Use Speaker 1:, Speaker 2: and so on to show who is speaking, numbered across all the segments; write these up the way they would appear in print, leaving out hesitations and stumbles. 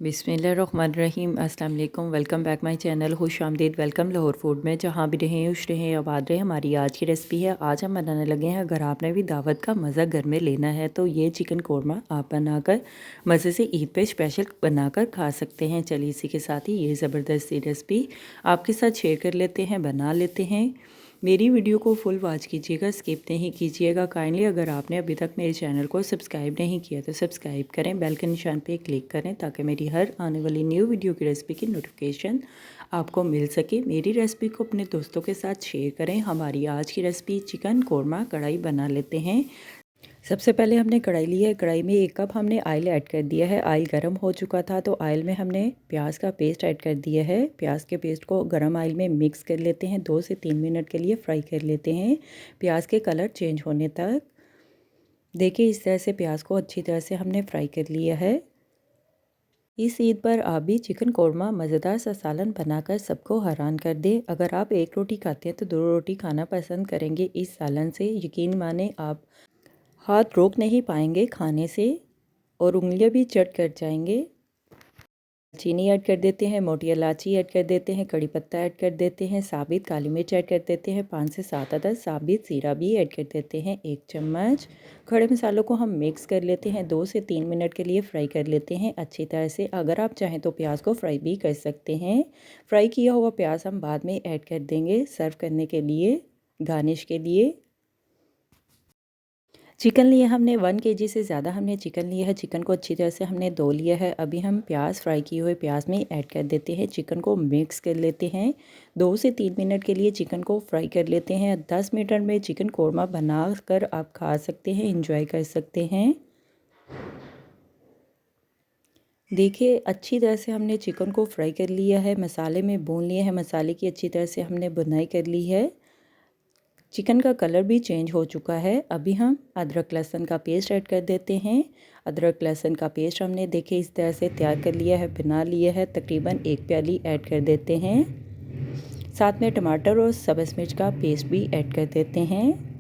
Speaker 1: बिस्मिल्लाहिर्रहमानिर्रहीम। अस्सलाम वालेकुम। Welcome back my channel. खुश आमदीद। वेलकम लाहौर फूड में। जहाँ भी रहें खुश रहें आबाद रहें। हमारी आज की रेसिपी है, आज हम बनाने लगे हैं, अगर आपने भी दावत का मज़ा घर में लेना है तो ये चिकन कोरमा आप बनाकर मज़े से ईद पे स्पेशल बनाकर खा सकते हैं। चलिए इसी के साथ ही ये ज़बरदस्त सी रेसिपी आपके साथ शेयर कर लेते हैं, बना लेते हैं। मेरी वीडियो को फुल वॉच कीजिएगा, स्किप नहीं कीजिएगा। काइंडली अगर आपने अभी तक मेरे चैनल को सब्सक्राइब नहीं किया तो सब्सक्राइब करें, बेल के निशान पे क्लिक करें ताकि मेरी हर आने वाली न्यू वीडियो की रेसिपी की नोटिफिकेशन आपको मिल सके। मेरी रेसिपी को अपने दोस्तों के साथ शेयर करें। हमारी आज की रेसिपी चिकन कोरमा कढ़ाई बना लेते हैं। सबसे पहले हमने कढ़ाई ली है, कढ़ाई में 1 कप हमने ऑयल ऐड कर दिया है। ऑयल गर्म हो चुका था तो ऑयल में हमने प्याज का पेस्ट ऐड कर दिया है। प्याज के पेस्ट को गर्म ऑयल में मिक्स कर लेते हैं, 2 से 3 मिनट के लिए फ्राई कर लेते हैं, प्याज के कलर चेंज होने तक। देखिए इस तरह से प्याज को अच्छी तरह से हमने फ्राई कर लिया है। इस ईद पर आप भी चिकन कोरमा मज़ेदार सा सालन बनाकर सबको हैरान कर दें। अगर आप 1 रोटी खाते हैं तो 2 रोटी खाना पसंद करेंगे इस सालन से। यकीन माने आप हाथ रोक नहीं पाएंगे खाने से और उंगलियां भी चट कर जाएंगे। चीनी ऐड कर देते हैं, मोटी इलायची ऐड कर देते हैं, कड़ी पत्ता ऐड कर देते हैं, साबित काली मिर्च ऐड कर देते हैं, 5 से 7 अदद साबित जीरा भी ऐड कर देते हैं, 1 चम्मच। खड़े मसालों को हम मिक्स कर लेते हैं, 2 से 3 मिनट के लिए फ्राई कर लेते हैं अच्छी तरह से। अगर आप चाहें तो प्याज को फ्राई भी कर सकते हैं। फ्राई किया हुआ प्याज हम बाद में ऐड कर देंगे सर्व करने के लिए, गार्निश के लिए। चिकन लिए हमने 1 केजी से ज़्यादा हमने चिकन लिया है। चिकन को अच्छी तरह से हमने धो लिया है। अभी हम प्याज फ्राई किए हुए प्याज में ऐड कर देते हैं, चिकन को मिक्स कर लेते हैं। 2 से 3 मिनट के लिए चिकन को फ्राई कर लेते हैं। 10 मिनट में चिकन कोरमा बना कर आप खा सकते हैं, इंजॉय कर सकते हैं। देखिए अच्छी तरह से हमने चिकन को फ्राई कर लिया है, मसाले में भून लिए हैं, मसाले की अच्छी तरह से हमने बुनाई कर ली है। चिकन का कलर भी चेंज हो चुका है। अभी हम अदरक लहसुन का पेस्ट ऐड कर देते हैं। अदरक लहसुन का पेस्ट हमने देखे इस तरह से तैयार कर लिया है, बना लिया है। तकरीबन 1 प्याली ऐड कर देते हैं। साथ में टमाटर और सब्ज़ मिर्च का पेस्ट भी ऐड कर देते हैं,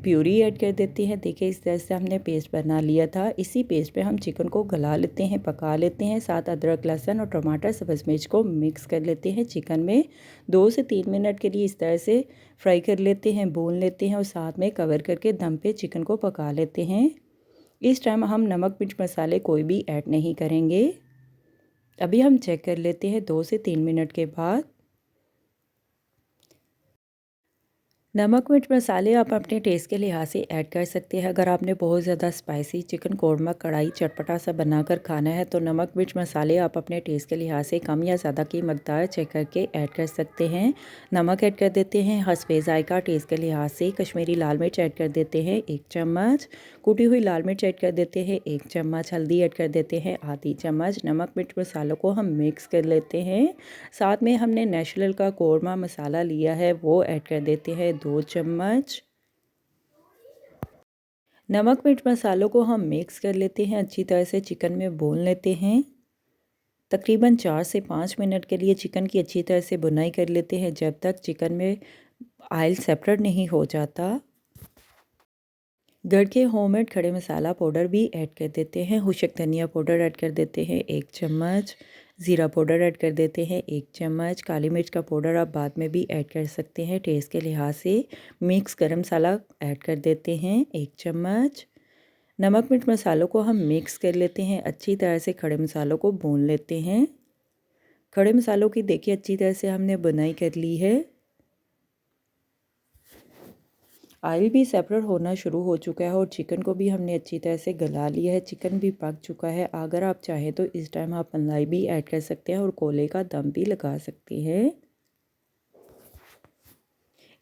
Speaker 1: प्यूरी ऐड कर देते हैं। देखिए इस तरह से हमने पेस्ट बना लिया था। इसी पेस्ट पे हम चिकन को गला लेते हैं, पका लेते हैं। साथ अदरक लहसुन और टमाटर सब्ज़ मिर्च को मिक्स कर लेते हैं चिकन में। 2 से 3 मिनट के लिए इस तरह से फ्राई कर लेते हैं, भून लेते हैं और साथ में कवर करके दम पे चिकन को पका लेते हैं। इस टाइम हम नमक मिर्च मसाले कोई भी ऐड नहीं करेंगे। अभी हम चेक कर लेते हैं 2 से 3 मिनट के बाद। नमक मिर्च मसाले आप अपने टेस्ट के लिहाज से ऐड कर सकते हैं। अगर आपने बहुत ज़्यादा स्पाइसी चिकन कोरमा कढ़ाई चटपटा सा बनाकर खाना है तो नमक मिर्च मसाले आप अपने टेस्ट के लिहाज से कम या ज़्यादा की मकदार चेक करके ऐड कर सकते हैं। नमक ऐड कर देते हैं हस्बे ज़ायका टेस्ट के लिहाज से। कश्मीरी लाल मिर्च ऐड कर देते हैं 1 चम्मच। कूटी हुई लाल मिर्च ऐड कर देते हैं 1 चम्मच। हल्दी ऐड कर देते हैं आधी चम्मच। नमक मिर्च मसालों को हम मिक्स कर लेते हैं। साथ में हमने नेशनल का कोरमा मसाला लिया है वो ऐड कर देते हैं 2 चम्मच। नमक मिर्च मसालों को हम मिक्स कर लेते हैं, अच्छी तरह से चिकन में भून लेते हैं। तकरीबन 4 से 5 मिनट के लिए चिकन की अच्छी तरह से बुनाई कर लेते हैं जब तक चिकन में ऑयल सेपरेट नहीं हो जाता। घर के होममेड खड़े मसाला पाउडर भी ऐड कर देते हैं। खुशक धनिया पाउडर ऐड कर देते हैं 1 चम्मच। ज़ीरा पाउडर ऐड कर देते हैं 1 चम्मच। काली मिर्च का पाउडर आप बाद में भी ऐड कर सकते हैं टेस्ट के लिहाज से। मिक्स गरम मसाला ऐड कर देते हैं 1 चम्मच। नमक मिर्च मसालों को हम मिक्स कर लेते हैं, अच्छी तरह से खड़े मसालों को भून लेते हैं। खड़े मसालों की देखिए अच्छी तरह से हमने बुनाई कर ली है। ऑयल भी सेपरेट होना शुरू हो चुका है और चिकन को भी हमने अच्छी तरह से गला लिया है। चिकन भी पक चुका है। अगर आप चाहें तो इस टाइम आप मलाई भी ऐड कर सकते हैं और कोले का दम भी लगा सकते हैं।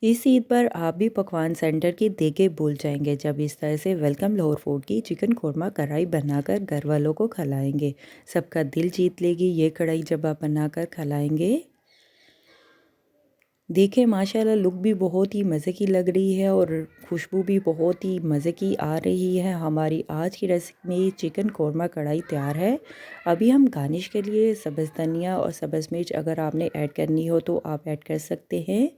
Speaker 1: इस ईद पर आप भी पकवान सेंटर की देखे भूल जाएंगे जब इस तरह से वेलकम लाहौर फूड की चिकन कोरमा कढ़ाई बनाकर घर वालों को खिलाएंगे। सबका दिल जीत लेगी ये कढ़ाई जब आप बनाकर खिलाएंगे। देखिए माशाल्लाह लुक भी बहुत ही मज़े की लग रही है और खुशबू भी बहुत ही मज़े की आ रही है। हमारी आज की रेसिपी में चिकन कोरमा कढ़ाई तैयार है। अभी हम गार्निश के लिए सब्ज़ धनिया और सब्ज़ मिर्च अगर आपने ऐड करनी हो तो आप ऐड कर सकते हैं।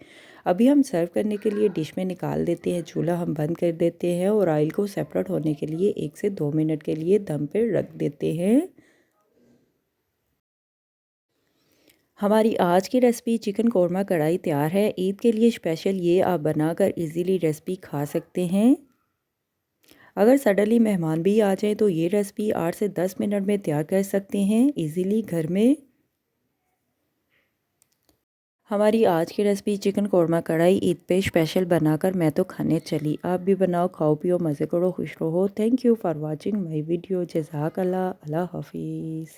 Speaker 1: अभी हम सर्व करने के लिए डिश में निकाल देते हैं, चूल्हा हम बंद कर देते हैं और ऑयल को सेपरेट होने के लिए 1 से 2 मिनट के लिए दम पर रख देते हैं। हमारी आज की रेसिपी चिकन कौरमा कढ़ाई तैयार है। ईद के लिए स्पेशल ये आप बनाकर इजीली रेसिपी खा सकते हैं। अगर सडनली मेहमान भी आ जाएं तो ये रेसिपी 8 से 10 मिनट में तैयार कर सकते हैं इजीली घर में। हमारी आज की रेसिपी चिकन कौरमा कढ़ाई ईद पे स्पेशल बनाकर मैं तो खाने चली। आप भी बनाओ, खाओ, पियो, मज़े करो, खुश रहो। Thank you for watching my video. जज़ाकल्लाह। अल्लाह हाफिज़।